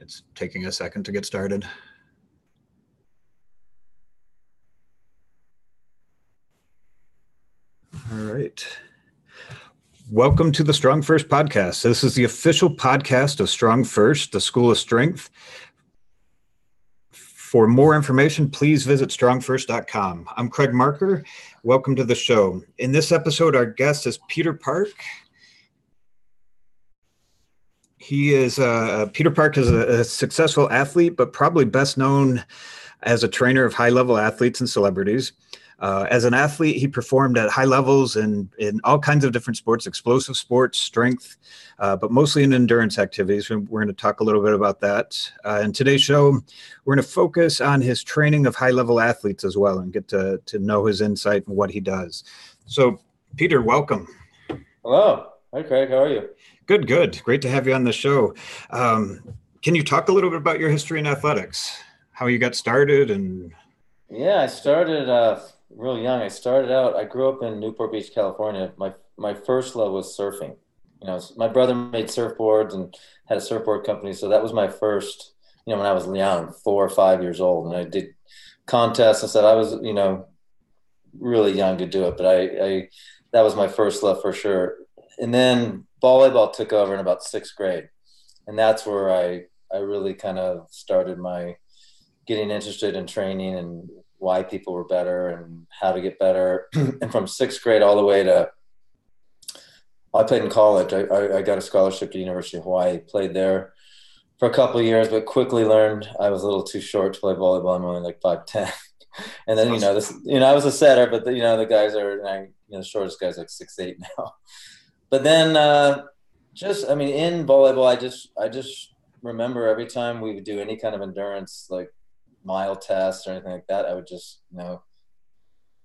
It's taking a second to get started. All right. Welcome to the StrongFirst podcast. This is the official podcast of StrongFirst, the School of Strength. For more information, please visit strongfirst.com. I'm Craig Marker. Welcome to the show. In this episode, our guest is Peter Park. Peter Park is a successful athlete, but probably best known as a trainer of high-level athletes and celebrities. As an athlete, he performed at high levels in all kinds of different sports, explosive sports, strength, but mostly in endurance activities. We're going to talk a little bit about that. In today's show, we're going to focus on his training of high-level athletes as well and get to know his insight and what he does. So, Peter, welcome. Hello. Hi, Craig. How are you? Good, good. Great to have you on the show. Can you talk a little bit about your history in athletics, how you got started? Yeah, I started real young. I grew up in Newport Beach, California. My first love was surfing. My brother made surfboards and had a surfboard company. So that was my first, when I was young, 4 or 5 years old. And I did contests and stuff. I was, really young to do it. But that was my first love for sure. And then volleyball took over in about 6th grade. And that's where I really kind of started my getting interested in training and why people were better and how to get better. And from 6th grade all the way to, I played in college. I got a scholarship to University of Hawaii, played there for a couple of years, but quickly learned I was a little too short to play volleyball. I'm only like 5'10". And then, I was a setter, but the guys are, the shortest guy's like 6'8" now. But then in volleyball, I just remember every time we would do any kind of endurance, like mile tests or anything like that, I would just,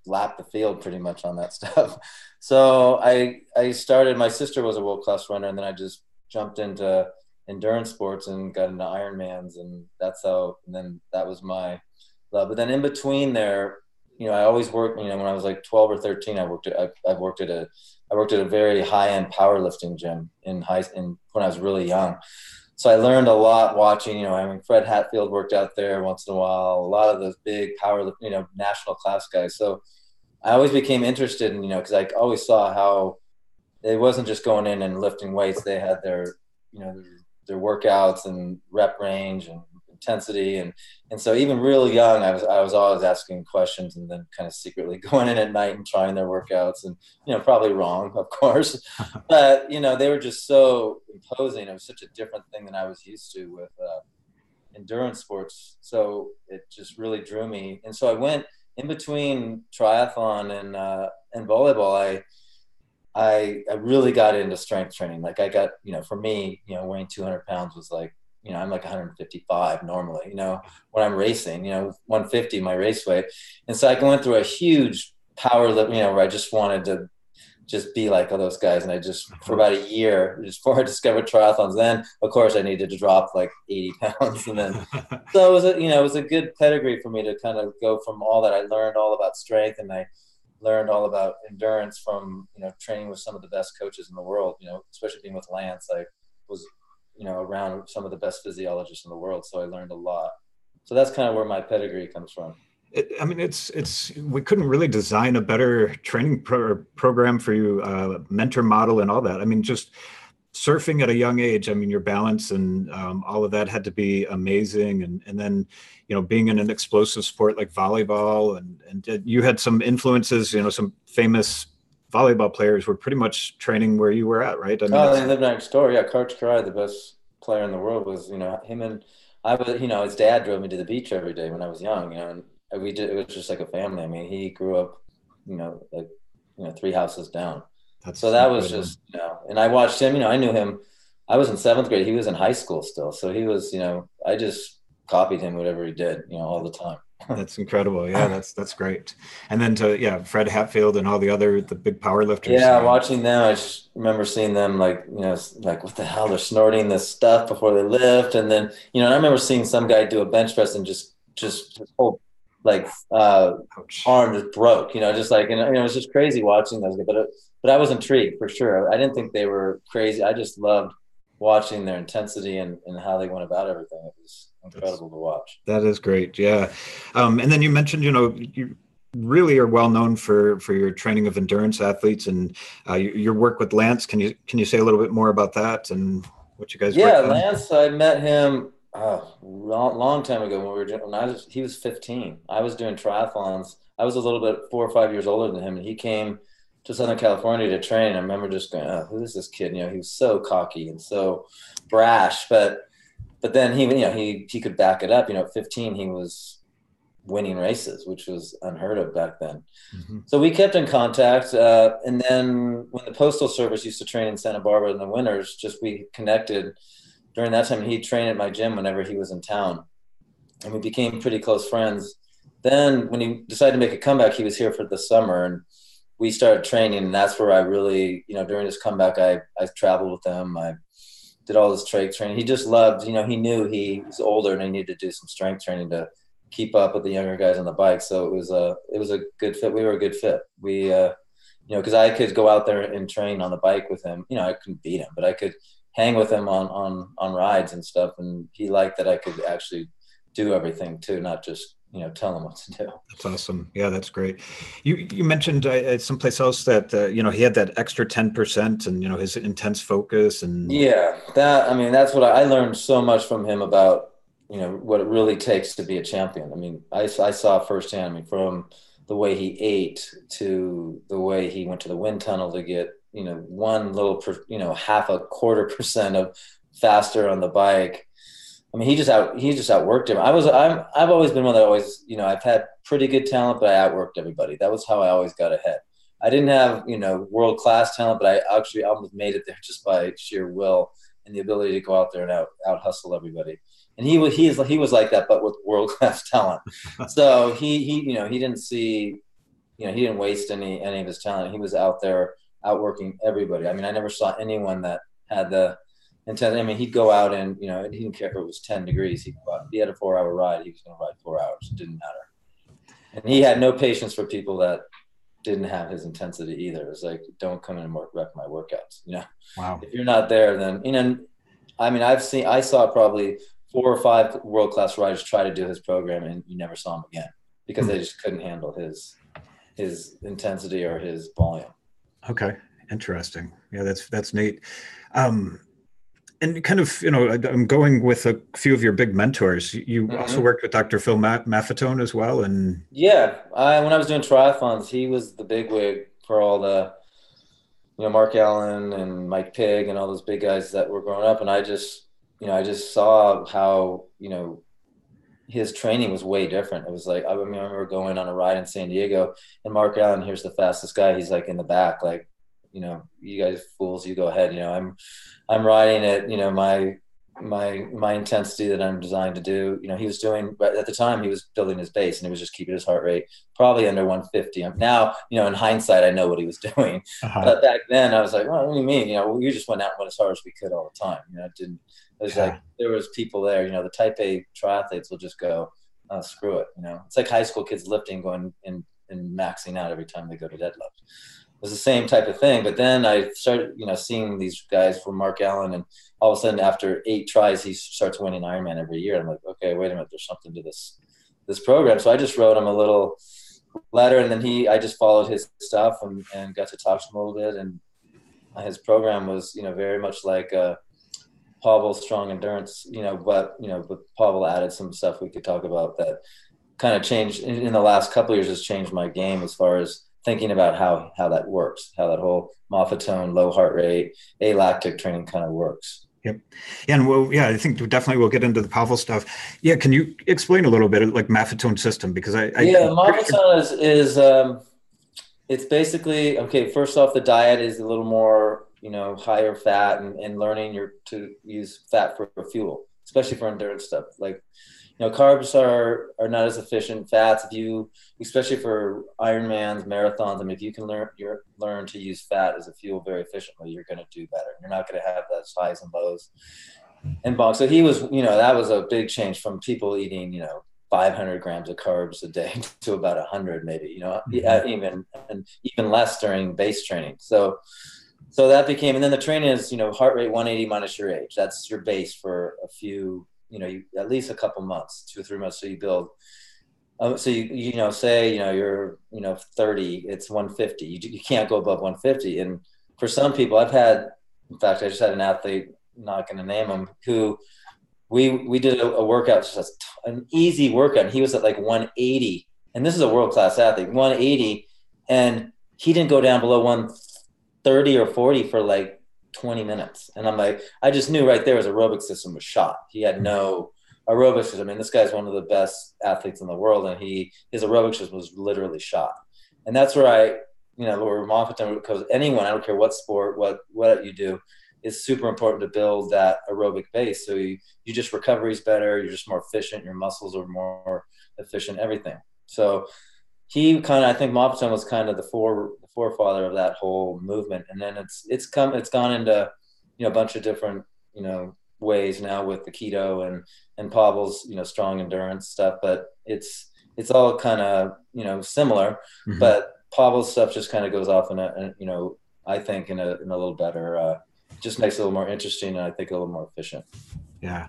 lap the field pretty much on that stuff. So I started, my sister was a world-class runner, and then I just jumped into endurance sports and got into Ironmans, and then that was my love. But then in between there, I always worked, when I was like 12 or 13, I worked at a very high-end powerlifting gym when I was really young. So I learned a lot watching, Fred Hatfield worked out there once in a while, a lot of those big national class guys. So I always became interested in, because I always saw how it wasn't just going in and lifting weights. They had their workouts and rep range and intensity. And so even real young, I was always asking questions and then kind of secretly going in at night and trying their workouts and, probably wrong, of course, but, they were just so imposing. It was such a different thing than I was used to with endurance sports. So it just really drew me. And so I went in between triathlon and volleyball. I really got into strength training. Like I got, for me, weighing 200 pounds was like, I'm like 155 normally, when I'm racing, 150, my race weight. And so I went through a huge power lift, where I just wanted to just be like all those guys. And I just, for about a year, just before I discovered triathlons, then of course I needed to drop like 80 pounds. And then, so it was a good pedigree for me to kind of go from all that. I learned all about strength, and I learned all about endurance from, training with some of the best coaches in the world, especially being with Lance. I was, around some of the best physiologists in the world. So I learned a lot. So that's kind of where my pedigree comes from. We couldn't really design a better training program for you, mentor model and all that. Just surfing at a young age, your balance and all of that had to be amazing. And then, being in an explosive sport like volleyball and you had some influences, some famous volleyball players were pretty much training where you were at, right? They lived next door. Yeah, Coach Karai, the best player in the world, was him, and I was his dad drove me to the beach every day when I was young. And it was just like a family. He grew up 3 houses down. So that was just and I watched him. I knew him. I was in 7th grade. He was in high school still. So he was I just copied him whatever he did all the time. That's incredible. Yeah, that's great. And then Fred Hatfield and all the big power lifters. Yeah, watching them, I just remember seeing them like what the hell, they're snorting this stuff before they lift. And then, I remember seeing some guy do a bench press and just his whole arm just broke, just like, and it was just crazy watching those guys. But I was intrigued for sure. I didn't think they were crazy. I just loved watching their intensity and how they went about everything. It was incredible to watch. That is great. Yeah. And then you mentioned, you really are well known for your training of endurance athletes and your work with Lance. Can you say a little bit more about that and what you guys Yeah, worked on? Lance, I met him long time ago when we were he was 15. I was doing triathlons. I was a little bit 4 or 5 years older than him, and he came to Southern California to train. I remember just going, "Oh, who is this kid?" He was so cocky and so brash, but then he could back it up. At 15, he was winning races, which was unheard of back then. Mm-hmm. So we kept in contact. And then when the Postal Service used to train in Santa Barbara in the winters, we connected during that time. He'd train at my gym whenever he was in town. And we became pretty close friends. Then when he decided to make a comeback, he was here for the summer and we started training. And that's where I really, during his comeback, I traveled with him. I did all this training. He just loved, he knew he was older and he needed to do some strength training to keep up with the younger guys on the bike. So it was a good fit. We were a good fit. We, because I could go out there and train on the bike with him. I couldn't beat him, but I could hang with him on rides and stuff. And he liked that I could actually do everything too, not just, tell him what to do. That's awesome. Yeah, that's great. You mentioned someplace else that, he had that extra 10% and, his intense focus and. Yeah, that's what I learned so much from him about, what it really takes to be a champion. I saw firsthand, from the way he ate to the way he went to the wind tunnel to get, one little, half a quarter percent of faster on the bike. He just outworked him. I've always been one that always, I've had pretty good talent, but I outworked everybody. That was how I always got ahead. I didn't have, world-class talent, but I actually almost made it there just by sheer will and the ability to go out there and out hustle everybody. And he was like that, but with world-class talent. So he didn't see, he didn't waste any of his talent. He was out there outworking everybody. I never saw anyone that had the intent. He'd go out and, he didn't care if it was 10 degrees. He'd go out. If he had a 4-hour ride, he was going to ride 4 hours. It didn't matter. And he had no patience for people that didn't have his intensity either. It was like, don't come in and wreck my workouts. Wow. If you're not there, then, I saw probably 4 or 5 world-class riders try to do his program and you never saw him again because they just couldn't handle his intensity or his volume. Okay. Interesting. Yeah, that's neat. And kind of, I'm going with a few of your big mentors. You also worked with Dr. Phil Maffetone as well. And yeah, when I was doing triathlons, he was the bigwig for all the, Mark Allen and Mike Pigg and all those big guys that were growing up. And I just saw how, his training was way different. It was like, I remember going on a ride in San Diego and Mark Allen, here's the fastest guy. He's like in the back, like, you guys fools, you go ahead. I'm riding at, my intensity that I'm designed to do. He was doing, but at the time he was building his base and he was just keeping his heart rate probably under 150. Now, in hindsight, I know what he was doing. But back then I was like, well, what do you mean? We just went out and went as hard as we could all the time. It was like, there was people there, the type A triathletes will just go, oh, screw it. It's like high school kids lifting, going and maxing out every time they go to deadlift. It was the same type of thing. But then I started, seeing these guys from Mark Allen, and all of a sudden after 8 tries, he starts winning Ironman every year. I'm like, okay, wait a minute, there's something to this program. So I just wrote him a little letter, and then I just followed his stuff and got to talk to him a little bit. And his program was, very much like Pavel's strong endurance, but Pavel added some stuff we could talk about that kind of changed in the last couple of years, has changed my game as far as thinking about how that works, how that whole Maffetone, low heart rate, a-lactic training kind of works. Yep. And I think definitely we'll get into the Pavel stuff. Yeah. Can you explain a little bit of like Maffetone system? Because Maffetone is it's basically, okay, first off, the diet is a little more, higher fat and learning to use fat for fuel, especially for endurance stuff. Like, carbs are not as efficient. Fats, especially for Ironmans, marathons, if you can learn to use fat as a fuel very efficiently, you're going to do better. You're not going to have those highs and lows and bonks. So he was, that was a big change from people eating, 500 grams of carbs a day to about 100 maybe, even less during base training. So So that became, and then the training is, heart rate 180 minus your age. That's your base for a few, at least a couple months, 2 or 3 months. So you build, so say, you're, 30, it's 150. You can't go above 150. And for some people in fact, I just had an athlete, not going to name him, who we did a workout, just an easy workout. And he was at like 180. And this is a world-class athlete, 180. And he didn't go down below 130 or 40 for like 20 minutes. And I'm like, I just knew right there his aerobic system was shot. He had no aerobic system. I mean, this guy's one of the best athletes in the world, and his aerobic system was literally shot. And that's where where Maffetone, because anyone, I don't care what sport, what you do, is super important to build that aerobic base. So you just, recovery's better, you're just more efficient, your muscles are more efficient, everything. So I think Maffetone was kind of the forefather of that whole movement. And then it's gone into, a bunch of different, ways now with the keto and Pavel's, strong endurance stuff, but it's all kind of, similar, mm-hmm. But Pavel's stuff just kind of goes off in I think in a little better, just makes it a little more interesting, and I think a little more efficient. Yeah.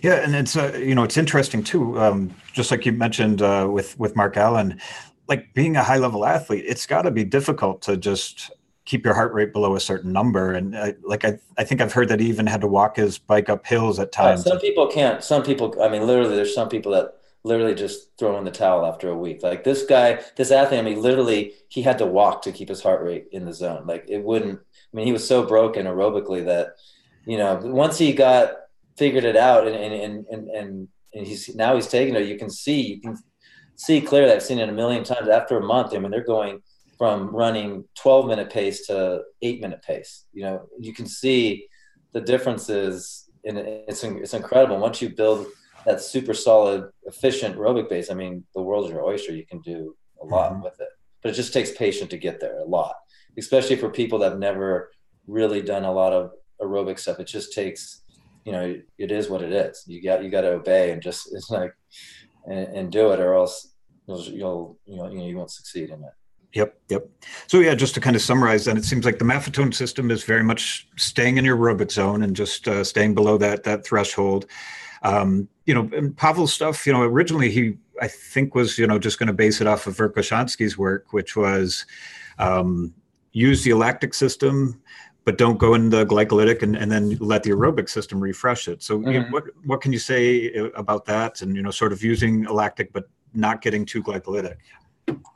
And it's, it's interesting too. Just like you mentioned with Mark Allen, like being a high level athlete, it's got to be difficult to just keep your heart rate below a certain number. And I think I've heard that he even had to walk his bike up hills at times. Some people can't. Some people, I mean, literally, there's some people that literally just throw in the towel after a week. Like this athlete, I mean, literally, he had to walk to keep his heart rate in the zone. Like it wouldn't, I mean, he was so broken aerobically that, once he figured it out and he's taking it, you can see clearly. I've seen it a million times. After a month, I mean, they're going from running 12-minute pace to 8-minute pace. You can see the differences, and it's incredible. Once you build that super solid, efficient aerobic base, I mean, the world's your oyster. You can do a lot mm-hmm. with it, but it just takes patience to get there, a lot, especially for people that have never really done a lot of aerobic stuff. It just takes, it is what it is. You got to obey and just, it's like, and do it, or else you won't succeed in it. Yep. So yeah, just to kind of summarize, then it seems like the Maffetone system is very much staying in your aerobic zone and just staying below that threshold. And Pavel's stuff, originally he, I think, was, just going to base it off of Verkhoshansky's work, which was use the a-lactic system, but don't go in the glycolytic and then let the aerobic system refresh it. So mm-hmm. What can you say about that, and, sort of using a-lactic, but not getting too glycolytic?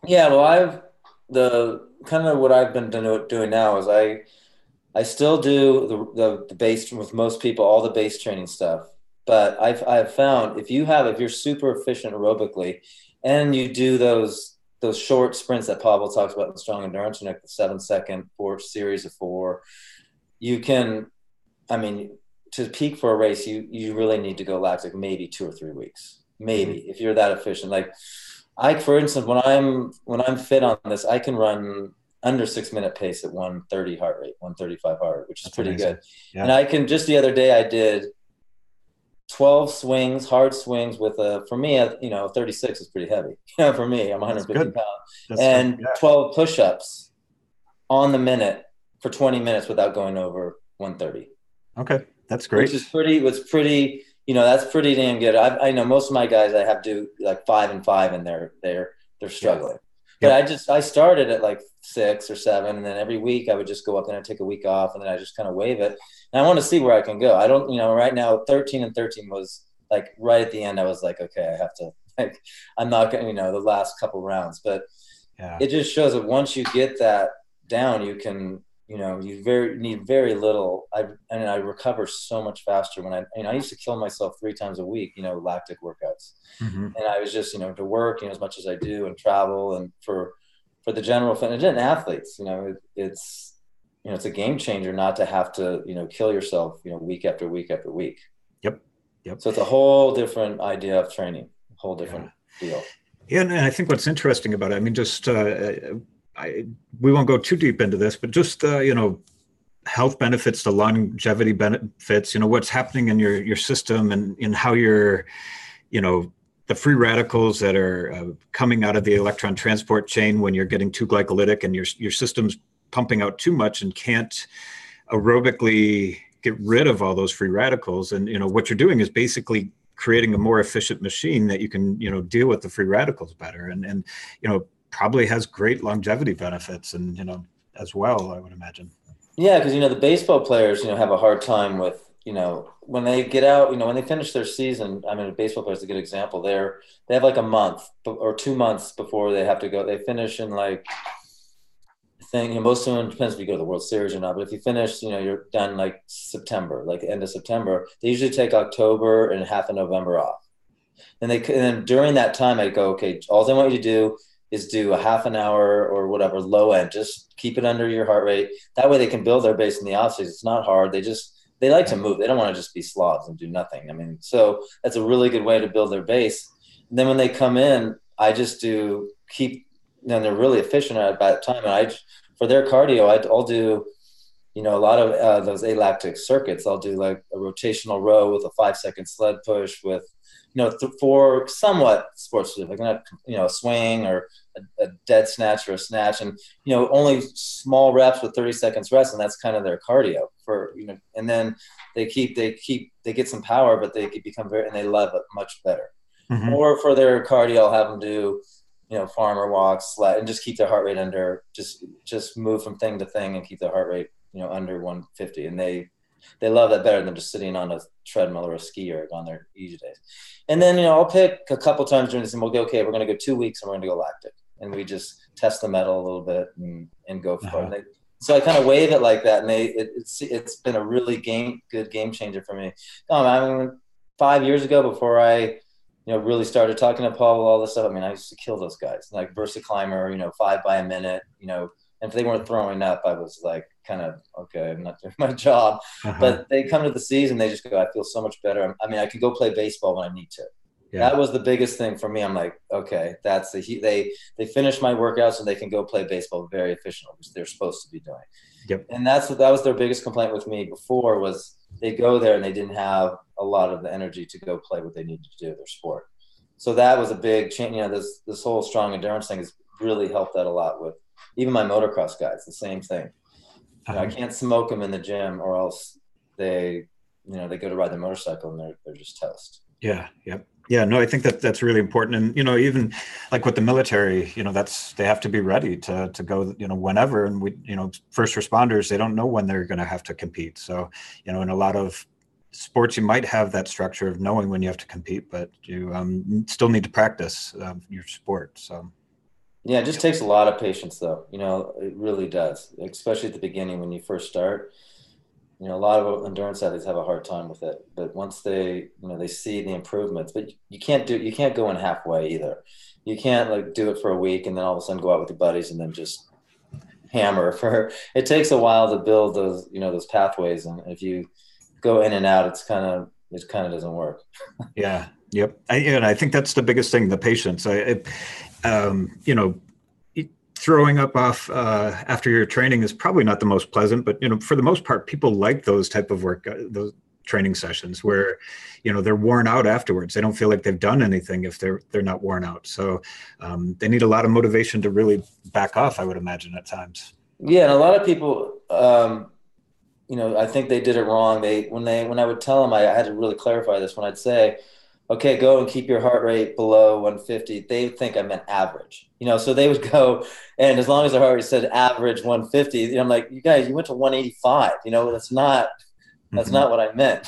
Yeah, well, what I've been doing now is I still do the base with most people, all the base training stuff. But I've found if you're super efficient aerobically, and you do those short sprints that Pavel talks about in strong endurance, like the 7-second series of 4, you can, I mean, to peak for a race, you really need to go lactic maybe 2 or 3 weeks, maybe, mm-hmm. if you're that efficient. Like for instance, when I'm fit on this, I can run under 6-minute pace at 130 heart rate, 135 heart rate, which is That's pretty amazing. Good. Yeah. And I can, just the other day, I did 12 swings, hard swings with for me, 36 is pretty heavy. For me, I'm 150 pounds. And 12 push-ups on the minute for 20 minutes without going over 130. Okay. That's great. Which is pretty, that's pretty damn good. I know most of my guys I have do like 5 and 5, and they're struggling. Yeah. But I started at like 6 or 7, and then every week I would just go up and I'd take a week off, and then I just kind of wave it. And I want to see where I can go. I don't, right now 13 and 13 was like right at the end. I was like, okay, I have to, like, I'm not going to, the last couple rounds, but it just shows that once you get that down, you can, you need very little. I recover so much faster when I used to kill myself 3 times a week, lactic workouts. Mm-hmm. And I was just, to work, as much as I do, and travel, and for the general fitness and athletes, it's a game changer not to have to, kill yourself, week after week after week. Yep. So it's a whole different idea of training, a whole different deal. Yeah. And I think what's interesting about it, I mean, just, we won't go too deep into this, but just, health benefits, the longevity benefits, what's happening in your system, and in how you're, the free radicals that are coming out of the electron transport chain when you're getting too glycolytic, and your system's pumping out too much and can't aerobically get rid of all those free radicals. And, what you're doing is basically creating a more efficient machine that you can, deal with the free radicals better, and probably has great longevity benefits and, as well, I would imagine. Yeah, because, the baseball players, have a hard time with, when they get out, when they finish their season. I mean, a baseball player is a good example. They have like a month or 2 months before they have to go. They finish in like, I think, most of them, depends if you go to the World Series or not, but if you finish, you're done like September, like end of September. They usually take October and half of November off. And then during that time, I go, okay, all I want you to do is do a half an hour or whatever, low end, just keep it under your heart rate. That way they can build their base in the off season. It's not hard. They like to move. They don't want to just be slobs and do nothing. I mean, so that's a really good way to build their base. And then when they come in, I just and they're really efficient at that time. And for their cardio, I'll do, a lot of those a-lactic circuits. I'll do like a rotational row with a 5-second sled push with, for somewhat sports specific, not, a swing or a dead snatch or a snatch, and, only small reps with 30 seconds rest. And that's kind of their cardio for, and then they get some power, but they become and they love it much better. Mm-hmm. Or for their cardio, I'll have them do, farmer walks, sled, and just keep their heart rate under, just move from thing to thing and keep their heart rate, under 150. And they love that better than just sitting on a treadmill or a ski erg on their easy days. And then, I'll pick a couple times during this and we'll go, okay, we're going to go 2 weeks and we're going to go lactic. And we just test the metal a little bit and go for it. So I kind of wave it like that. And it's been a really good game changer for me. I mean, 5 years ago, before I, really started talking to Pavel, all this stuff, I mean, I used to kill those guys, like VersaClimber, 5 by a minute, and if they weren't throwing up, I was like, kind of, okay, I'm not doing my job. Uh-huh. But they come to the season, they just go, I feel so much better. I mean, I can go play baseball when I need to. Yeah. That was the biggest thing for me. I'm like, okay, they finish my workout so they can go play baseball very efficiently, which they're supposed to be doing. Yep. And that was their biggest complaint with me before, was they go there and they didn't have a lot of the energy to go play what they needed to do, their sport. So that was a big change. This whole strong endurance thing has really helped that a lot with even my motocross guys, the same thing. I can't smoke them in the gym, or else they go to ride their motorcycle and they're just toast. Yeah. Yep. Yeah, no, I think that's really important. And, even like with the military, they have to be ready to go, whenever. And we, first responders, they don't know when they're going to have to compete. So, in a lot of sports, you might have that structure of knowing when you have to compete, but you still need to practice your sport. So. Yeah, it just takes a lot of patience, though. It really does, especially at the beginning when you first start. A lot of endurance athletes have a hard time with it, but once they see the improvements, but you can't go in halfway either. You can't do it for a week and then all of a sudden go out with your buddies and then just hammer. It takes a while to build those, those pathways. And if you go in and out, it kind of doesn't work. Yeah. Yep. I think that's the biggest thing, the patience. Throwing up off after your training is probably not the most pleasant, but for the most part, people like those type of work, those training sessions where they're worn out afterwards. They don't feel like they've done anything if they're not worn out. So they need a lot of motivation to really back off, I would imagine, at times. Yeah, and a lot of people, I think they did it wrong. When I would tell them, I had to really clarify this. When I'd say, okay, go and keep your heart rate below 150, they think I meant average. So they would go, and as long as their heart rate said average 150, I'm like, you guys, you went to 185. That's not what I meant.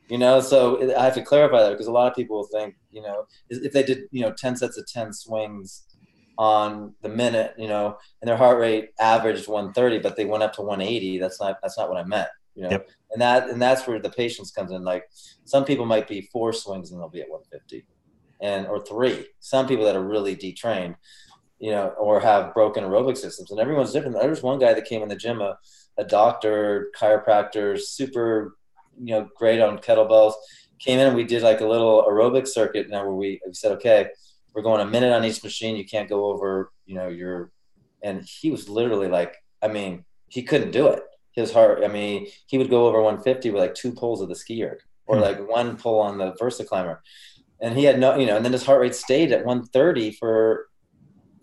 So I have to clarify that, because a lot of people think, if they did, 10 sets of 10 swings on the minute, and their heart rate averaged 130, but they went up to 180, that's not what I meant. Yep. And that's where the patience comes in. Like, some people might be 4 swings and they'll be at 150, or 3. Some people that are really detrained, or have broken aerobic systems, and everyone's different. There was one guy that came in the gym, a doctor, chiropractor, super, great on kettlebells, came in and we did like a little aerobic circuit now where we said, okay, we're going a minute on each machine. You can't go over, and he was literally like, he couldn't do it. His heart, he would go over 150 with like 2 pulls of the ski erg, or like 1 pull on the VersaClimber. And he had no, and then his heart rate stayed at 130 for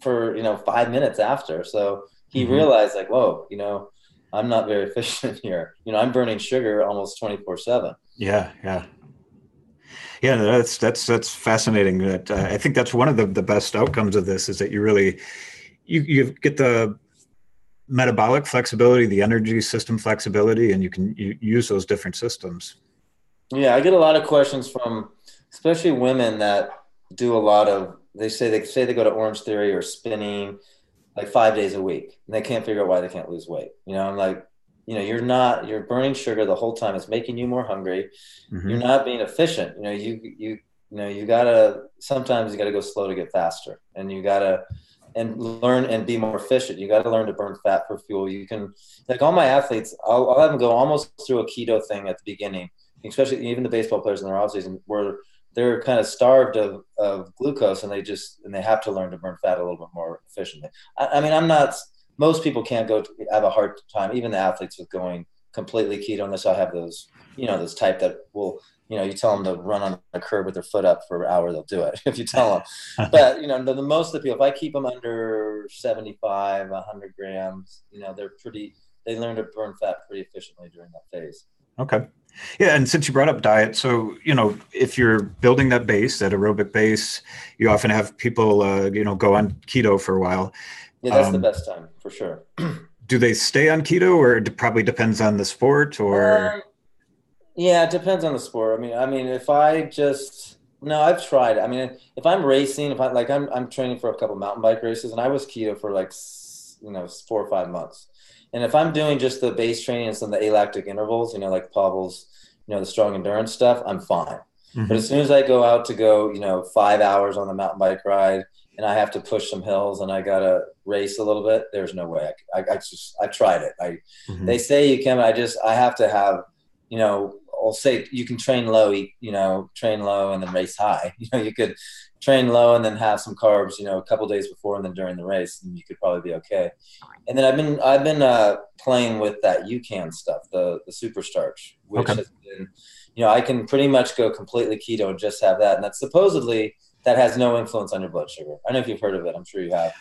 5 minutes after. So he realized like, whoa, I'm not very efficient here. I'm burning sugar almost 24/7. Yeah. Yeah. Yeah, that's fascinating. That I think that's one of the best outcomes of this is that you get the metabolic flexibility, the energy system flexibility, and you use those different systems. Yeah, I get a lot of questions from especially women that do a lot of, they say they go to Orange Theory or spinning like 5 days a week, and they can't figure out why they can't lose weight. I'm like, you're burning sugar the whole time. It's making you more hungry. You're not being efficient. Sometimes you gotta go slow to get faster, and you gotta and learn and be more efficient. You got to learn to burn fat for fuel. You can, like all my athletes, I'll have them go almost through a keto thing at the beginning, especially even the baseball players in their off season, where they're kind of starved of glucose, and they have to learn to burn fat a little bit more efficiently. I mean, most people can't have a hard time, even the athletes, with going completely keto, unless I have those, those type that will, you tell them to run on a curb with their foot up for an hour, they'll do it if you tell them. But, the most of the people, if I keep them under 75, 100 grams, they learn to burn fat pretty efficiently during that phase. Okay. Yeah. And since you brought up diet, so, if you're building that base, that aerobic base, you often have people, go on keto for a while. Yeah, that's the best time for sure. Do they stay on keto, or it probably depends on the sport, or? Yeah, it depends on the sport. I've tried. I mean, if I'm racing, I'm training for a couple mountain bike races, and I was keto for 4 or 5 months. And if I'm doing just the base training and some of the a-lactic intervals, like Pavel's, the strong endurance stuff, I'm fine. Mm-hmm. But as soon as I go out to go, 5 hours on the mountain bike ride, and I have to push some hills and I got to race a little bit, there's no way. I tried it. They say you can, I have to have, I'll say you can train low, and then race high. You could train low and then have some carbs, a couple days before and then during the race, and you could probably be okay. And then I've been playing with that UCAN stuff, the super starch, which has been, I can pretty much go completely keto and just have that. And that's supposedly, that has no influence on your blood sugar. I don't know if you've heard of it. I'm sure you have.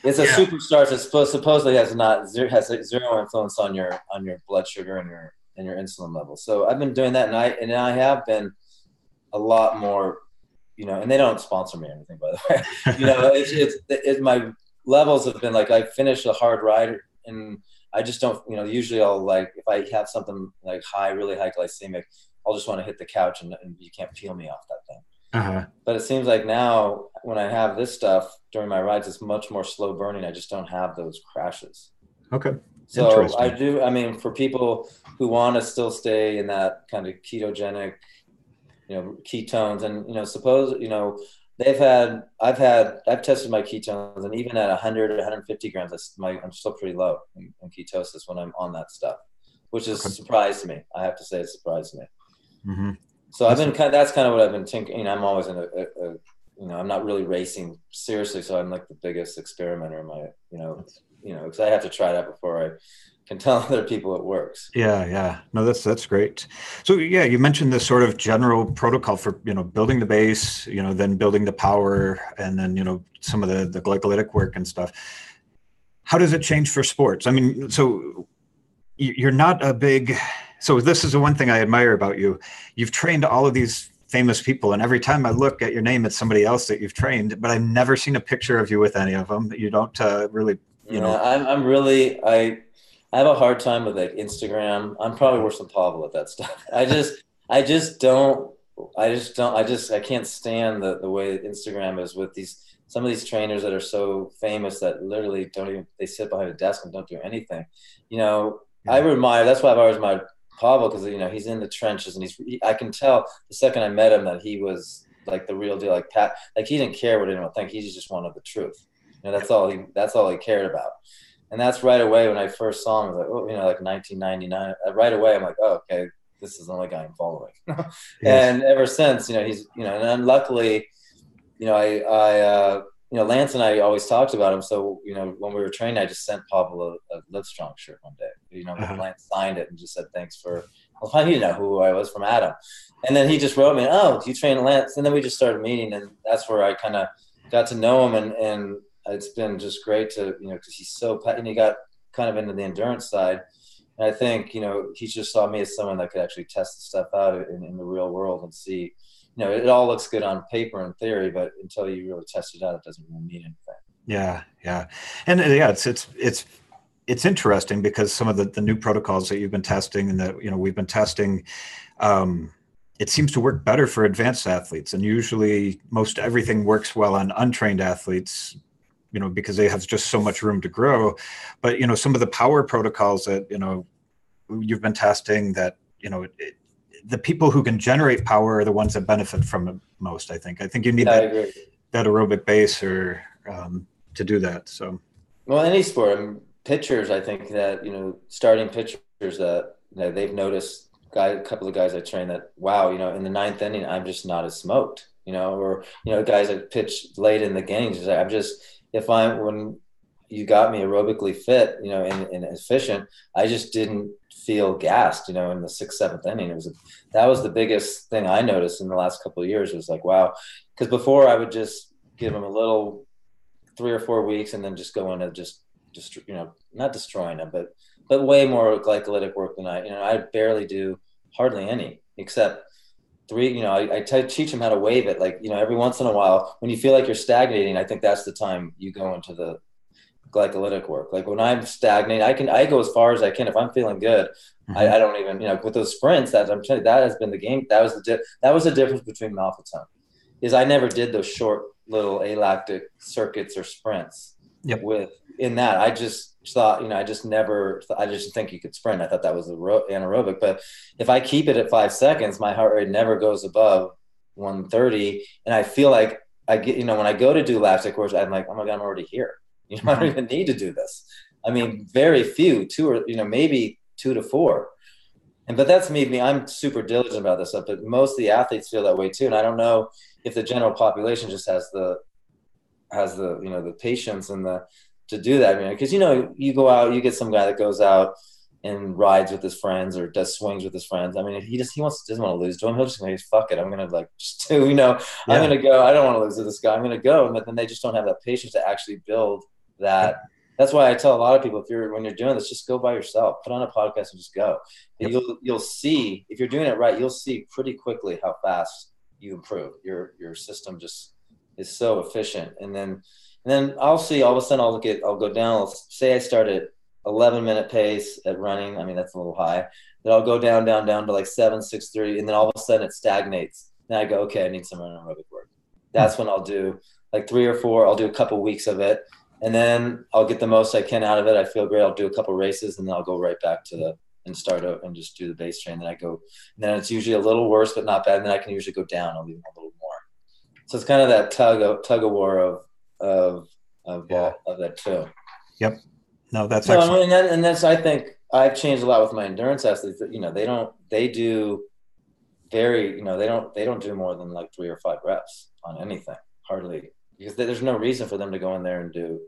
It's a super starch that supposedly has zero influence on your blood sugar and your insulin level. So I've been doing that, and I have been a lot more, and they don't sponsor me or anything, by the way. My levels have been I finish a hard ride, and I just don't, usually I'll if I have something really high glycemic, I'll just want to hit the couch and you can't peel me off that thing. Uh-huh. But it seems like now when I have this stuff during my rides, it's much more slow burning. I just don't have those crashes. Okay. So I do, for people who want to still stay in that kind of ketogenic, ketones, and, I've tested my ketones, and even at 100 or 150 grams, I'm still pretty low in ketosis when I'm on that stuff, which is a surprise to me. I have to say it surprised me. Mm-hmm. So that's kind of what I've been thinking. I'm always in I'm not really racing seriously. So I'm like the biggest experimenter in my, because I have to try that before I can tell other people it works. Yeah. Yeah. No, that's great. So yeah, you mentioned this sort of general protocol for, building the base, then building the power, and then, some of the glycolytic work and stuff. How does it change for sports? I mean, so you're not a big, so this is the one thing I admire about you. You've trained all of these famous people, and every time I look at your name, it's somebody else that you've trained, but I've never seen a picture of you with any of them. You don't really, I'm really, I have a hard time with Instagram. I'm probably worse than Pavel at that stuff. I can't stand the way that Instagram is with some of these trainers that are so famous that literally they sit behind a desk and don't do anything. I admire, that's why I've always admired Pavel, because he's in the trenches, and I can tell the second I met him that he was the real deal, he didn't care what anyone think. He just wanted the truth. That's all he cared about. And that's right away when I first saw him, I was 1999. Right away, I'm like, oh, okay, this is the only guy I'm following. Yes. And ever since, he's, and luckily, Lance and I always talked about him. So, when we were training, I just sent Pavel a Livestrong shirt one day. Lance signed it and just said, thanks for, he didn't know who I was from Adam. And then he just wrote me, oh, do you train Lance? And then we just started meeting, and that's where I kind of got to know him. And it's been just great to, because he's so, and he got kind of into the endurance side. And I think, he just saw me as someone that could actually test the stuff out in the real world and see, it all looks good on paper and theory, but until you really test it out, it doesn't really mean anything. Yeah. Yeah. And yeah, it's interesting because some of the new protocols that you've been testing and that, we've been testing, it seems to work better for advanced athletes. And usually most everything works well on untrained athletes, because they have just so much room to grow. But, some of the power protocols that, you've been testing that, the people who can generate power are the ones that benefit from it most, I think. I think you need that aerobic base or to do that. So, well, any sport, pitchers, I think that, starting pitchers that they've noticed a couple of guys I train that, wow, in the ninth inning, I'm just not as smoked, or, guys that pitch late in the games, when you got me aerobically fit, and efficient, I just didn't feel gassed, in the 6th, 7th inning. That was the biggest thing I noticed in the last couple of years was like, wow. Because before I would just give them a little 3 or 4 weeks and then just go into just not destroying them, but way more glycolytic work than I barely do hardly any, except 3, I teach them how to wave it. Like, every once in a while, when you feel like you're stagnating, I think that's the time you go into the glycolytic work. Like when I'm stagnating, I go as far as I can. If I'm feeling good, I don't even, with those sprints that I'm telling you, that has been the game. That was the difference between Maffetone is I never did those short little a-lactic circuits or sprints. Yep. In that, I just thought, I just think you could sprint. I thought that was anaerobic. But if I keep it at 5 seconds, my heart rate never goes above 130. And I feel like I get, when I go to do lactic course, I'm like, oh my God, I'm already here. I don't even need to do this. I mean, very few, 2 or, maybe 2 to 4. But that's me. I'm super diligent about this stuff, but most of the athletes feel that way too. And I don't know if the general population just has the the patience and to do that. Because you go out, you get some guy that goes out and rides with his friends or does swings with his friends. If he doesn't want to lose to him, he'll just say, fuck it, I'm gonna just do. I'm gonna go. I don't want to lose to this guy. I'm gonna go. And then they just don't have that patience to actually build that. That's why I tell a lot of people, when you're doing this, just go by yourself, put on a podcast and just go. Yep. You'll see, if you're doing it right, you'll see pretty quickly how fast you improve. Your system just is so efficient. And then I'll see, all of a sudden I'll go down. Say I start at 11-minute pace at running. That's a little high. Then I'll go down to like 7, 6:30. And then all of a sudden it stagnates. Then I go, okay, I need some anaerobic work. That's when I'll do like 3 or 4. I'll do a couple weeks of it. And then I'll get the most I can out of it. I feel great. I'll do a couple races and then I'll go right back and start out and just do the base train. Then I go, and then it's usually a little worse, but not bad. And then I can usually go down. I'll leave a little more. So it's kind of that tug of war of that too. Yep. No, that's excellent. And that's, I think I've changed a lot with my endurance athletes that, they do they don't do more than like 3 or 5 reps on anything, hardly, because there's no reason for them to go in there and do,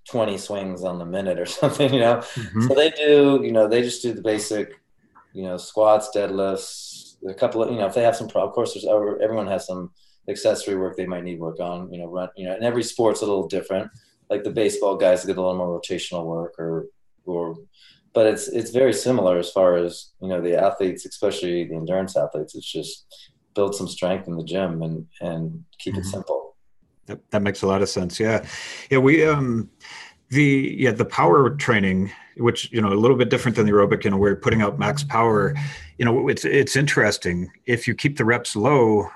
20 swings on the minute or something, Mm-hmm. So they do, they just do the basic, squats, deadlifts, a couple of, if they have some of course everyone has some accessory work they might need work on, run, and every sport's a little different. Like the baseball guys get a little more rotational work but it's very similar as far as, the athletes, especially the endurance athletes. It's just build some strength in the gym and keep it simple. That makes a lot of sense. Yeah. Yeah. We, the power training, which, a little bit different than the aerobic, we're putting out max power, it's interesting. If you keep the reps low,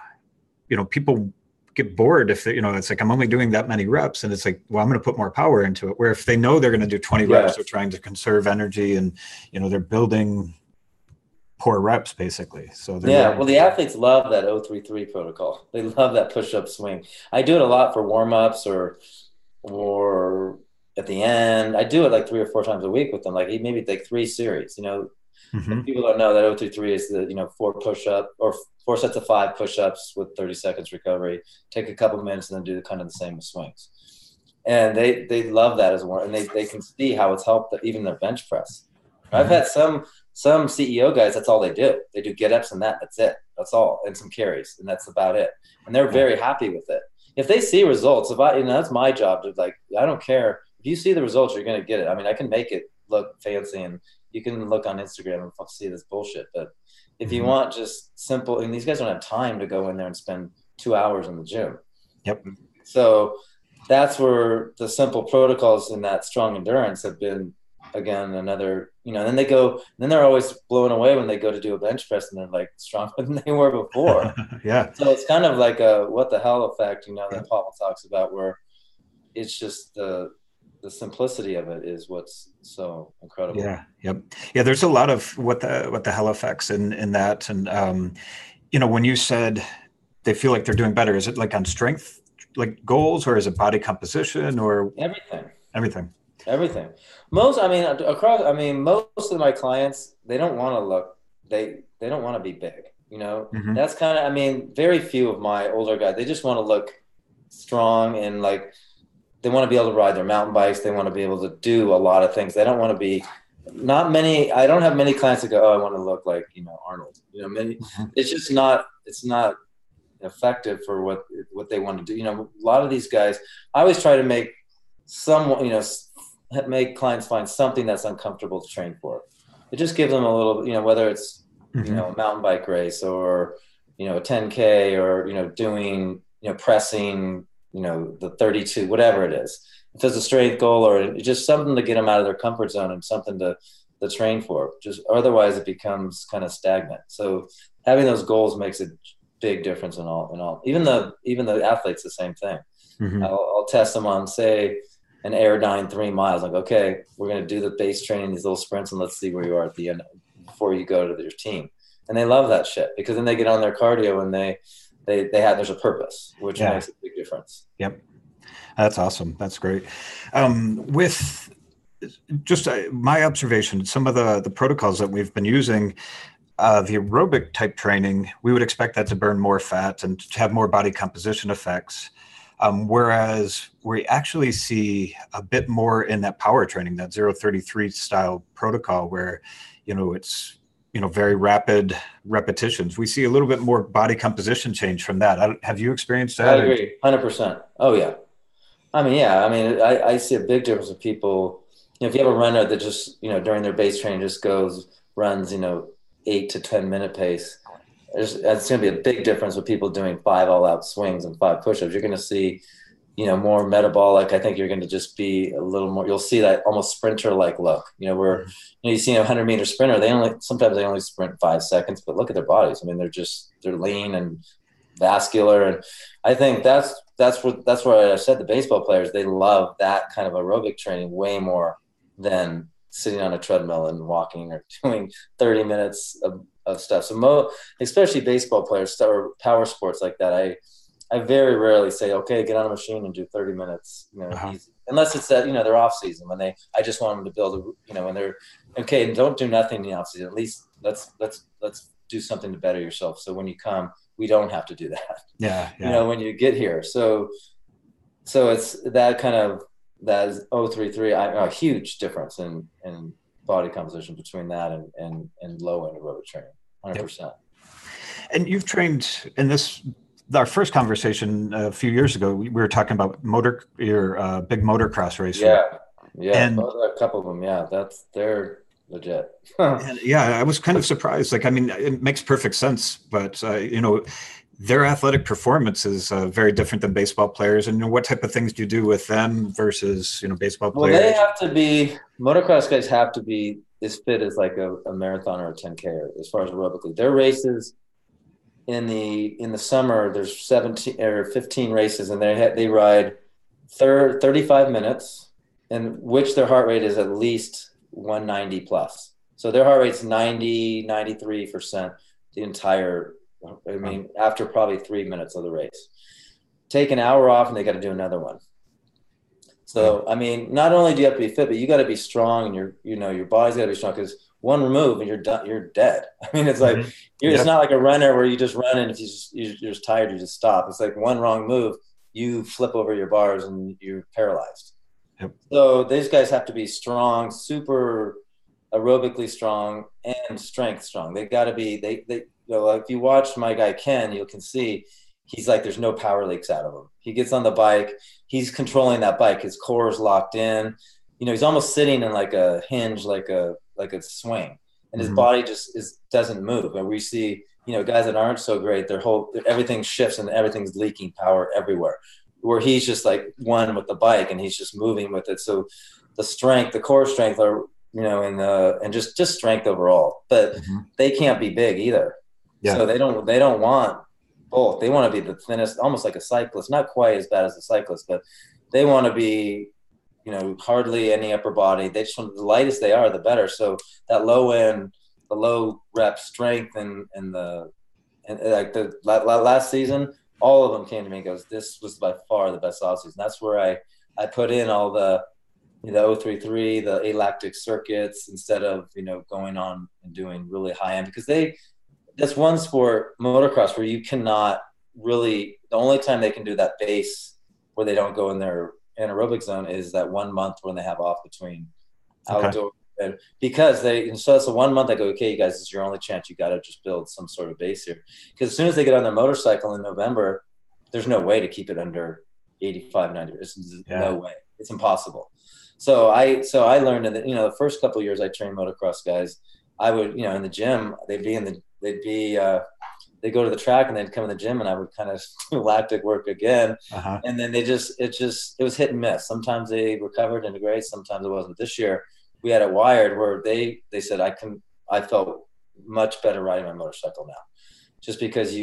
people get bored if they, it's like, I'm only doing that many reps. And it's like, well, I'm going to put more power into it. Where if they know they're going to do 20 reps, they're trying to conserve energy and, they're building poor reps basically. So well, the athletes love that 033 protocol. They love that push-up swing. I do it a lot for warm-ups or at the end. I do it like 3 or 4 times a week with them, like maybe like 3 series. Mm-hmm. People don't know that 033 is the 4 push-up or 4 sets of 5 push-ups with 30 seconds recovery. Take a couple minutes and then do kind of the same with swings. And they love that as well, and they can see how it's helped even their bench press. Mm-hmm. I've had some CEO guys, that's all they do. They do get-ups and that's it. That's all. And some carries, and that's about it. And they're very happy with it. if they see results, if I, that's my job to like, I don't care. If you see the results, you're going to get it. I mean, I can make it look fancy and you can look on Instagram and see this bullshit. But if you want just simple, and these guys don't have time to go in there and spend 2 hours in the gym. Yep. So that's where the simple protocols in that strong endurance have been, again, another, then they're always blown away when they go to do a bench press and they're like stronger than they were before. Yeah. So it's kind of like a what the hell effect, that Pavel talks about, where it's just the simplicity of it is what's so incredible. Yeah. Yep. Yeah. There's a lot of what the hell effects in that. And, when you said they feel like they're doing better, is it like on strength, like goals, or is it body composition, or everything? Most of my clients, they don't want to look, they don't want to be big, that's kind of, very few of my older guys, they just want to look strong and like, they want to be able to ride their mountain bikes. They want to be able to do a lot of things. They don't want to be, I don't have many clients that go, oh, I want to look like, Arnold, it's just not, it's not effective for what they want to do. A lot of these guys, I always try to make make clients find something that's uncomfortable to train for. It just gives them a little, whether it's, a mountain bike race or, a 10K or, doing, pressing, the 32, whatever it is. If it's a strength goal or just something to get them out of their comfort zone and something to train for, just otherwise it becomes kind of stagnant. So having those goals makes a big difference in all, even the athletes, the same thing. I'll test them on, say, an Aerodyne 3 miles. Like, okay, we're going to do the base training, these little sprints, and let's see where you are at the end before you go to your team. And they love that shit because then they get on their cardio and there's a purpose, which makes a big difference. Yep. That's awesome. That's great. With just my observation, some of the protocols that we've been using, the aerobic type training, we would expect that to burn more fat and to have more body composition effects. Whereas we actually see a bit more in that power training, that 033 style protocol where, it's, very rapid repetitions. We see a little bit more body composition change from that. Have you experienced that? I agree. 100%. Oh yeah. I see a big difference with people. If you have a runner that just, during their base training just runs, 8 to 10 minute pace, that's going to be a big difference with people doing 5 all out swings and 5 push-ups. You're going to see, more metabolic. I think you're going to just be a little more, you'll see that almost sprinter-like look, where, you see a 100-meter sprinter, sometimes they only sprint 5 seconds, but look at their bodies. They're lean and vascular. And I think that's where I said the baseball players, they love that kind of aerobic training way more than sitting on a treadmill and walking or doing 30 minutes of stuff. So especially baseball players or power sports like that, I very rarely say, okay, get on a machine and do 30 minutes, easy. Unless it's that, they're off season I just want them to build when they're okay, and don't do nothing in the off season. At least let's do something to better yourself. So when you come, we don't have to do that. Yeah. When you get here. So it's that kind of, that is 033, a huge difference in body composition between that and low end aerobic training, 100%. Yep. And you've trained in this. Our first conversation a few years ago, we were talking about your big motocross race. Yeah, and a couple of them. Yeah, they're legit. And I was kind of surprised. It makes perfect sense, but their athletic performance is very different than baseball players. And what type of things do you do with them versus baseball players? Well, they have to be, motocross guys have to be as fit as like a marathon or a 10K as far as aerobically. Their races in the summer, there's 17 or 15 races, and they ride 35 minutes, in which their heart rate is at least 190 plus. So their heart rate's 93% the entire, after probably 3 minutes of the race. Take an hour off and they got to do another one. So, not only do you have to be fit, but you got to be strong, and your body's got to be strong, because one move and you're done, you're dead. It's like, it's not like a runner where you just run and if you're just tired, you just stop. It's like one wrong move, you flip over your bars and you're paralyzed. Yep. So these guys have to be strong, super aerobically strong and strength strong. They got to be, like if you watch my guy Ken, you can see he's like, there's no power leaks out of him. He gets on the bike, he's controlling that bike. His core is locked in. You know, he's almost sitting in like a hinge, like a swing, and his body just doesn't move. And we see, you know, guys that aren't so great, everything shifts and everything's leaking power everywhere, where he's just like one with the bike and he's just moving with it. So the core strength are, you know, and just strength overall, but they can't be big either. Yeah. So they don't want both. They want to be the thinnest, almost like a cyclist, not quite as bad as a cyclist, but they want to be, you know, hardly any upper body. They just want, the lightest they are, the better. So that low end, the low rep strength and like the last season, all of them came to me and goes, this was by far the best off season. That's where I put in all the 033, the a-lactic circuits, instead of, you know, going on and doing really high end, because that's one sport, motocross, where you cannot really, the only time they can do that base where they don't go in their anaerobic zone is that 1 month when they have off between outdoor. And because so that's the 1 month I go, okay, you guys, this is your only chance. You got to just build some sort of base here. Because as soon as they get on their motorcycle in November, there's no way to keep it under 85, 90. No way. It's impossible. So I learned that, you know, the first couple of years I trained motocross guys, I would, you know, in the gym, they'd go to the track and they'd come in the gym and I would kind of do lactic work again. And then it was hit and miss. Sometimes they recovered into great, sometimes it wasn't. This year we had it wired where they said I felt much better riding my motorcycle now, just because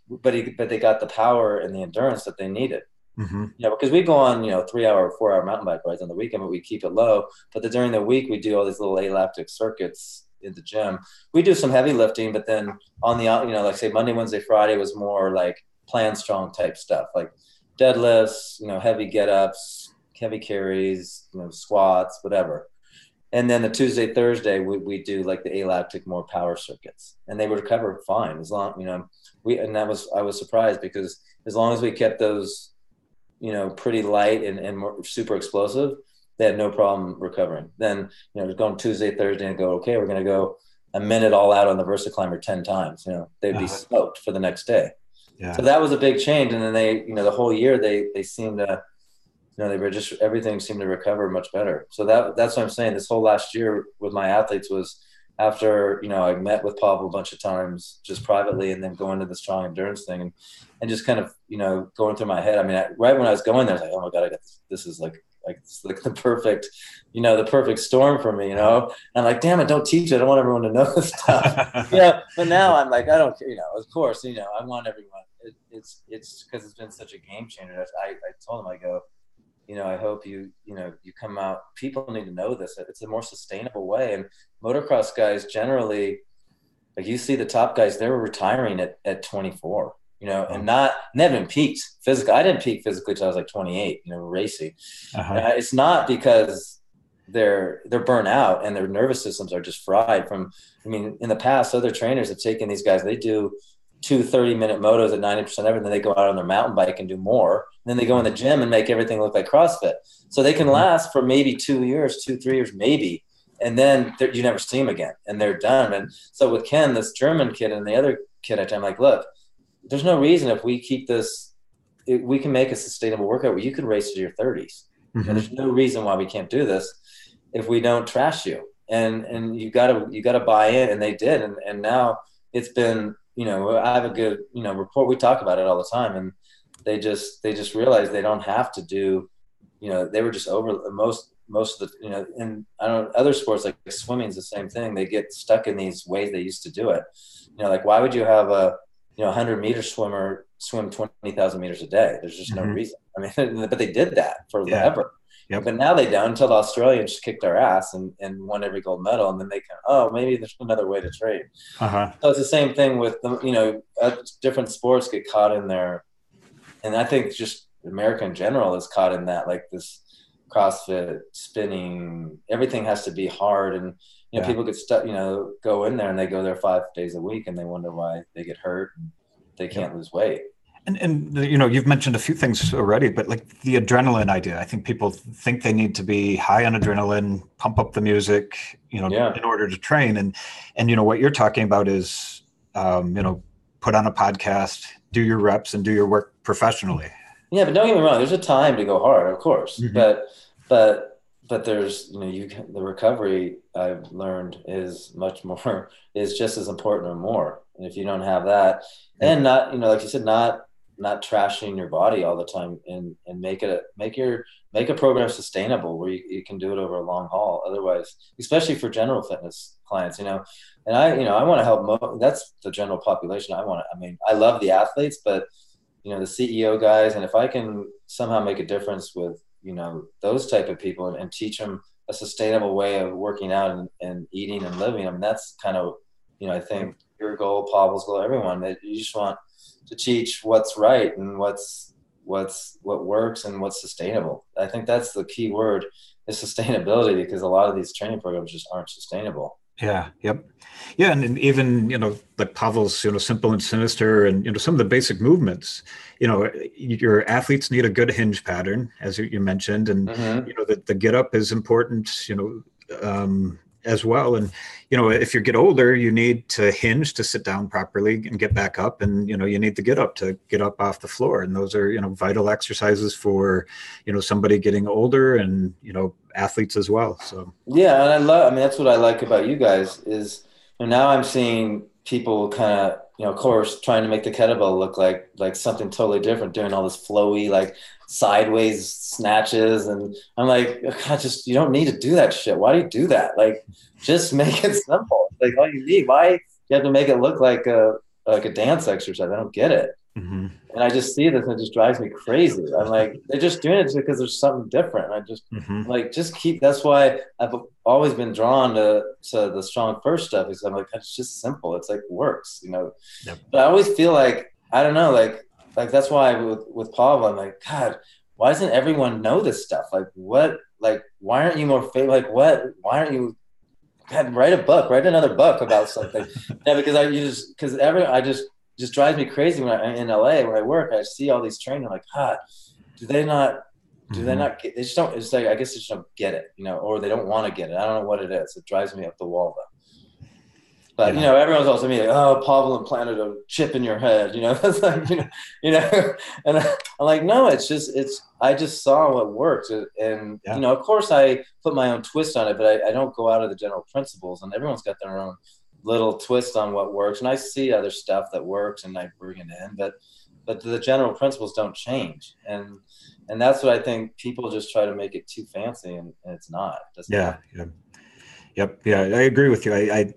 but they got the power and the endurance that they needed. You know, because we go on, you know, 3-hour, 4-hour mountain bike rides on the weekend, but we keep it low. But during the week, we do all these little a-lactic circuits in the gym. We do some heavy lifting, but then on the, you know, like say Monday, Wednesday, Friday was more like plan strong type stuff, like deadlifts, you know, heavy get-ups, heavy carries, you know, squats, whatever. And then the Tuesday, Thursday, we do like the a-lactic more power circuits, and they would recover fine as long, you know, I was surprised, because as long as we kept those, you know, pretty light and more super explosive, they had no problem recovering. Then, you know, going Tuesday, Thursday and go, okay, we're going to go a minute all out on the VersaClimber 10 times, you know, they'd be smoked for the next day. Yeah. So that was a big change. And then they, you know, the whole year they seemed to, you know, they were just, everything seemed to recover much better. So that's what I'm saying. This whole last year with my athletes was after, you know, I met with Pavel a bunch of times just privately, and then going to the strong endurance thing and just kind of, you know, going through my head. I mean, right when I was going there, I was like, oh my God, I got this is like the perfect, you know, the perfect storm for me, you know. And I'm like, damn it, don't teach it. I don't want everyone to know this stuff. Yeah. But now I'm like, I don't care, you know, of course, you know, I want everyone. It's because it's been such a game changer. I told them, I go, you know, I hope you come out. People need to know this. It's a more sustainable way. And motocross guys generally, like you see the top guys, they were retiring at 24, you know, and they haven't peaked physically. I didn't peak physically till I was like 28, you know, racing. It's not because they're burnt out and their nervous systems are just fried from, I mean, in the past, other trainers have taken these guys, they do 2 30-minute motos at 90% everything. They go out on their mountain bike and do more. And then they go in the gym and make everything look like CrossFit. So they can last for maybe 2 years, 2-3 years, maybe. And then you never see them again and they're done. And so with Ken, this German kid, and the other kid, I'm like, look, there's no reason if we keep this, we can make a sustainable workout where you can race to your 30s. And there's no reason why we can't do this if we don't trash you. And you gotta buy in. And they did. And now it's been, you know, I have a good, you know, report. We talk about it all the time, and they just realized they don't have to do, you know, they were just over most of the, you know, and I don't know, other sports like swimming is the same thing. They get stuck in these ways they used to do it. You know, like why would you have a, you know, 100-meter swimmer swim 20,000 meters a day? There's just no reason. I mean, but they did that forever. Yep. But now they don't, until the Australians kicked our ass and won every gold medal. And then they can, maybe there's another way to train. So it's the same thing with, you know, different sports get caught in there. And I think just America in general is caught in that, like this CrossFit, spinning, everything has to be hard. And, you know, people get stuck, you know, go in there and they go there 5 days a week and they wonder why they get hurt and they can't lose weight. And you know, you've mentioned a few things already, but like the adrenaline idea, I think people think they need to be high on adrenaline, pump up the music, you know, in order to train. And, you know, what you're talking about is, you know, put on a podcast, do your reps, and do your work professionally. Yeah, but don't get me wrong. There's a time to go hard, of course, but there's, the recovery I've learned is is just as important or more. And if you don't have that, and not, like you said, not trashing your body all the time, and make a program sustainable where you can do it over a long haul. Otherwise, especially for general fitness clients, and I want to help. That's the general population. I love the athletes, but the CEO guys, and if I can somehow make a difference with those type of people and teach them a sustainable way of working out and eating and living, that's kind of I think your goal, Pavel's goal, everyone, that you just want to teach what's right and what works and what's sustainable. I think that's the key word, is sustainability, because a lot of these training programs just aren't sustainable. Yeah. Yep. Yeah. And even, like Pavel's, simple and sinister, and, some of the basic movements, your athletes need a good hinge pattern, as you mentioned, and, the get up is important, as well. And, if you get older, you need to hinge to sit down properly and get back up. And, you need to get up off the floor. And those are, vital exercises for, somebody getting older, and, athletes as well. So, yeah. And that's what I like about you guys is now I'm seeing people kind of, of course, trying to make the kettlebell look like something totally different, doing all this flowy, like sideways snatches. And I'm like, God, you don't need to do that shit. Why do you do that? Like, just make it simple. Like, all you need. Why you have to make it look like a dance exercise? I don't get it. Mm-hmm. And I just see this and it just drives me crazy. I'm like, they're just doing it because there's something different. I just that's why I've always been drawn to the StrongFirst stuff, because I'm like, it's just simple. It's like works, Yep. But I always feel like, I don't know, like that's why with Pavel, I'm like, God, why doesn't everyone know this stuff? Like, what, like, why aren't you more famous? Like, what, why aren't you, God, write another book about something. Yeah, because I just drives me crazy when I'm in LA where I work. I see all these trainers, like, do they not get, they just don't, it's like, I guess they just don't get it, or they don't want to get it. I don't know what it is. It drives me up the wall though. But, everyone's also me like, oh, Pavel implanted a chip in your head, that's like, and I'm like, no, I just saw what worked. And, of course I put my own twist on it, but I don't go out of the general principles, and everyone's got their own little twist on what works. And I see other stuff that works and I bring it in, but the general principles don't change. And that's what I think people just try to make it too fancy, and it's not. Yep. Yeah. I agree with you. I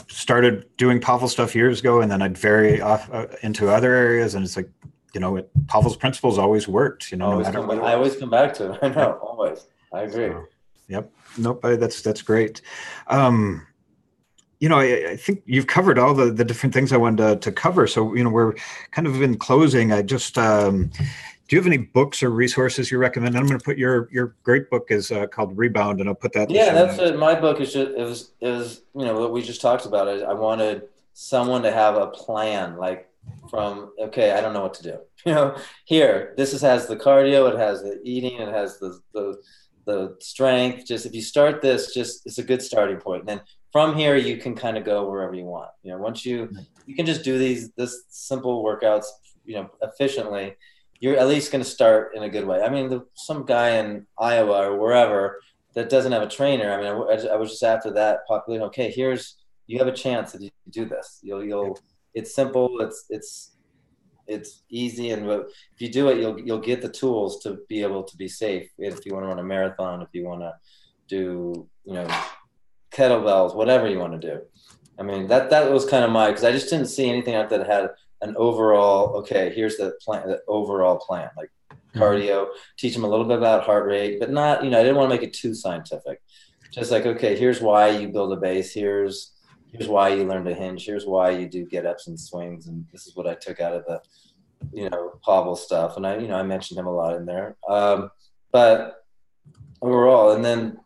started doing Pavel stuff years ago, and then I'd vary off into other areas. And it's like, Pavel's principles always worked, no matter what. I always come back to it. I know, always. I agree. So, yep. Nope. That's great. I think you've covered all the different things I wanted to cover. So, we're kind of in closing. I just, do you have any books or resources you recommend? I'm going to put your great book is called Rebound, and I'll put that. Yeah, that's it. My book is just, it was what we just talked about. I wanted someone to have a plan, like from, okay, I don't know what to do. Here, has the cardio, it has the eating, it has the strength. Just if you start this, it's a good starting point. And then from here, you can kind of go wherever you want. Once you can just do this simple workouts, efficiently, you're at least going to start in a good way. I mean, some guy in Iowa or wherever that doesn't have a trainer. I mean, I was just after that population. Okay, you have a chance to do this. It's simple. It's easy, and if you do it, you'll get the tools to be able to be safe. If you want to run a marathon, if you want to do kettlebells, whatever you want to do. I mean, that was kind of because I just didn't see anything out there that had an overall, okay, here's the plan, the overall plan, like cardio, teach them a little bit about heart rate, but not, I didn't want to make it too scientific. Just like, okay, here's why you build a base. Here's why you learn to hinge. Here's why you do get ups and swings. And this is what I took out of the, Pavel stuff. And I mentioned him a lot in there. But overall, and then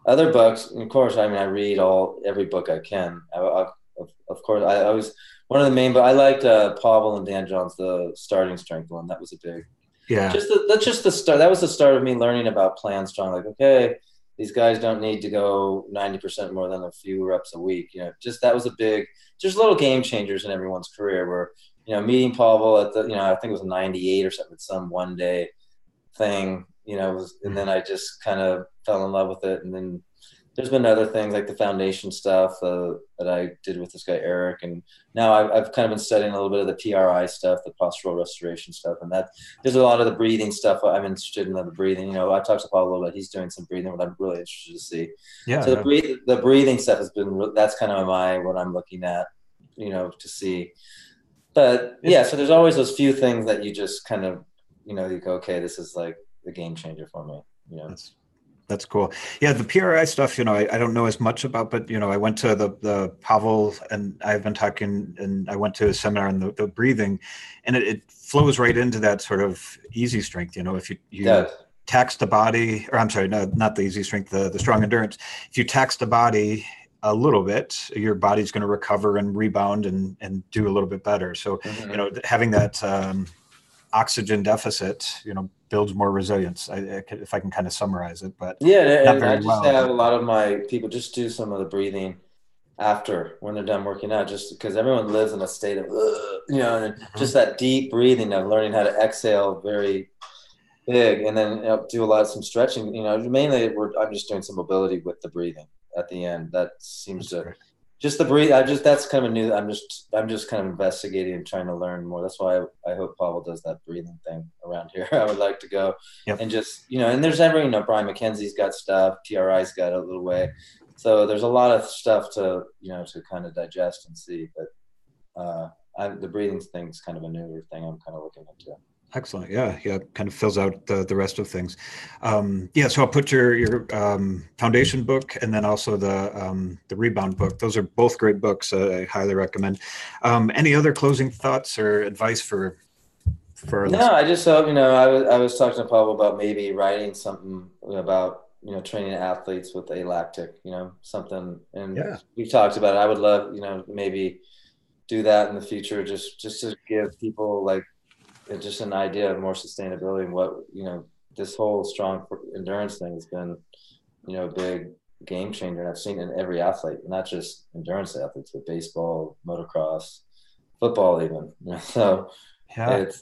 other books, of course, I read every book I can. Of course, I was one of the main, but I liked Pavel and Dan John's the starting strength one. That was a big, yeah. That's just the start. That was the start of me learning about Plan Strong. Like, okay, these guys don't need to go 90% more than a few reps a week. You know, just that was a big, just little game changers in everyone's career where, you know, meeting Pavel at the, you know, I think it was 98 or something, some one day thing, you know, and then I just kind of fell in love with it. And then there's been other things like the foundation stuff that I did with this guy, Eric. And now I've kind of been studying a little bit of the PRI stuff, the postural restoration stuff. And that there's a lot of the breathing stuff. I'm interested in the breathing. You know, I talked to Paul a little bit. He's doing some breathing, what I'm really interested to see. Yeah. So the breathing stuff has been, that's kind of what I'm looking at, you know, to see. But yeah, so there's always those few things that you just kind of, you know, you go, okay, this is like the game changer for me, you know. That's cool. Yeah, the PRI stuff, you know, I don't know as much about, but, you know, I went to the Pavel and I've been talking, and I went to a seminar on the breathing, and it flows right into that sort of easy strength. You know, if you tax the body, or I'm sorry, no, not the easy strength, the strong endurance. If you tax the body a little bit, your body's going to recover and rebound and do a little bit better. So, you know, having that oxygen deficit, you know, builds more resilience. If I can kind of summarize it, but yeah, and I just have a lot of my people just do some of the breathing after when they're done working out, just because everyone lives in a state of, you know, and just that deep breathing of learning how to exhale very big, and then, you know, do some stretching. You know, mainly I'm just doing some mobility with the breathing at the end. That seems to. Great. Just the breathe. That's kind of new. I'm just kind of investigating and trying to learn more. That's why I hope Pavel does that breathing thing around here. I would like to go and just, you know, and there's you know, Brian McKenzie's got stuff, PRI's got a little way. So there's a lot of stuff to, you know, to kind of digest and see. But the breathing thing's kind of a newer thing I'm kind of looking into. Excellent. Yeah. Kind of fills out the rest of things. So I'll put your foundation book and then also the Rebound book. Those are both great books. I highly recommend. Any other closing thoughts or advice for our listeners? No, I just hope, you know, I was talking to Pavel about maybe writing something about, you know, training athletes with a-lactic, you know, something. And we've talked about it. I would love, you know, maybe do that in the future, just to give people like, just an idea of more sustainability and what, you know, this whole strong endurance thing has been, you know, a big game changer. And I've seen it in every athlete, not just endurance athletes, but baseball, motocross, football, even. You know, so it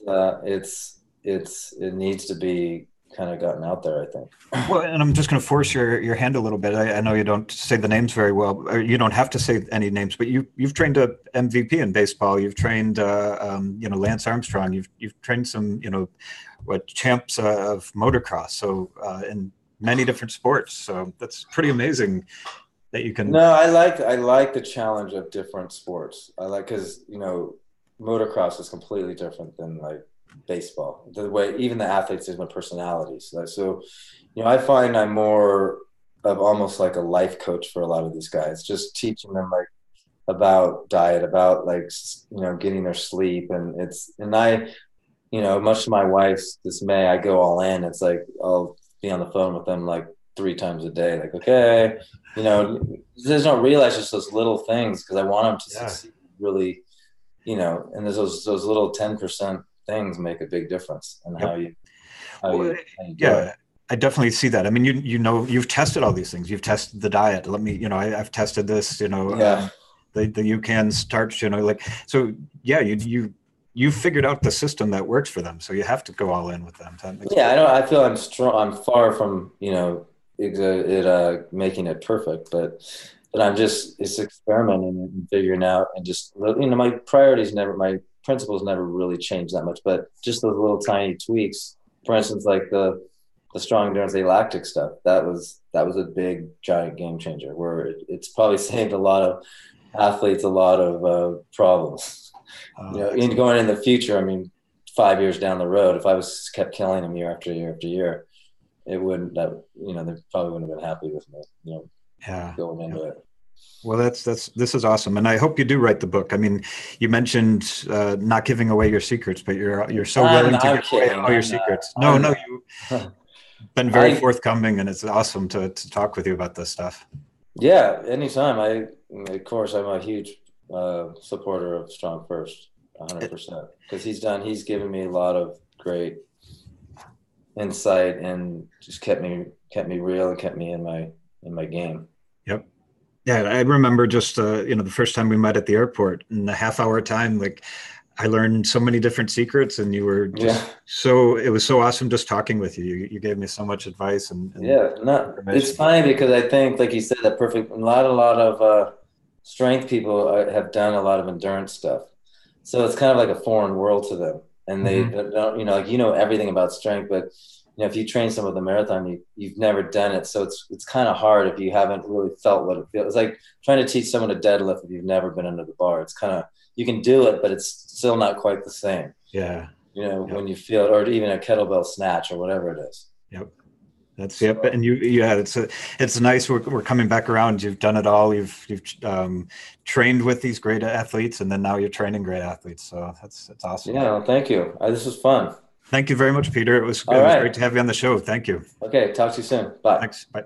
needs to be kind of gotten out there, I think. Well, and I'm just going to force your hand a little bit. I know you don't say the names very well, or you don't have to say any names, but you've trained a MVP in baseball. You've trained, you know, Lance Armstrong. You've trained some, you know, champs of motocross. So in many different sports. So that's pretty amazing that you can. No, I like the challenge of different sports. I like, because, you know, motocross is completely different than like baseball, the way even the athletes have personalities. So, you know, I find I'm more of almost like a life coach for a lot of these guys, just teaching them like about diet, about like, you know, getting their sleep. And I, you know, much to my wife's dismay, I go all in. It's like I'll be on the phone with them like 3 times a day, like, okay, you know, they don't realize just those little things, because I want them to succeed really, you know, and there's those little 10% things make a big difference in how you do it. I definitely see that. I mean, you know, you've tested all these things. You've tested the diet. You know, I've tested this, you know, the UCAN starch, you know, like, so yeah, you figured out the system that works for them. So you have to go all in with them. I feel I'm strong. I'm far from, you know, making it perfect, but it's experimenting and figuring out, and just, you know, my principles never really changed that much, but just those little tiny tweaks. For instance, like the strong endurance a-lactic stuff, that was a big giant game changer, where it's probably saved a lot of athletes a lot of problems. You know, in going in the future, I mean, 5 years down the road, if I was kept killing them year after year after year, it wouldn't, you know, they probably wouldn't have been happy with me, you know, going into it. Well, this is awesome, and I hope you do write the book. I mean, you mentioned not giving away your secrets, but you're so willing to give away all your secrets. No, you've been very forthcoming, and it's awesome to talk with you about this stuff. Yeah, anytime. Of course, I'm a huge supporter of StrongFirst, 100%, because he's given me a lot of great insight and just kept me real and kept me in my game. Yep. Yeah, I remember just the first time we met at the airport, in the half-hour time, like I learned so many different secrets, and you were just it was so awesome just talking with you. You gave me so much advice and Yeah, no, it's information. funny because I think, like you said, that perfect. A lot of strength people have done a lot of endurance stuff, so it's kind of like a foreign world to them, and they Hmm. don't, like everything about strength, but if you train someone with a marathon, you've never done it, so it's kind of hard if you haven't really felt what it feels. It's like trying to teach someone to deadlift if you've never been under the bar. It's kind of, you can do it, but it's still not quite the same. Yeah. Yep. When you feel it, or even a kettlebell snatch or whatever it is. Yep. Yep. So And yeah, it's nice. We're coming back around. You've done it all. You've trained with these great athletes, and then now you're training great athletes. So that's awesome. yeah, well, thank you. This was fun. Thank you very much, Peter. It All was great right. to have you on the show. Thank you. Okay. Talk to you soon. Bye. Thanks. Bye.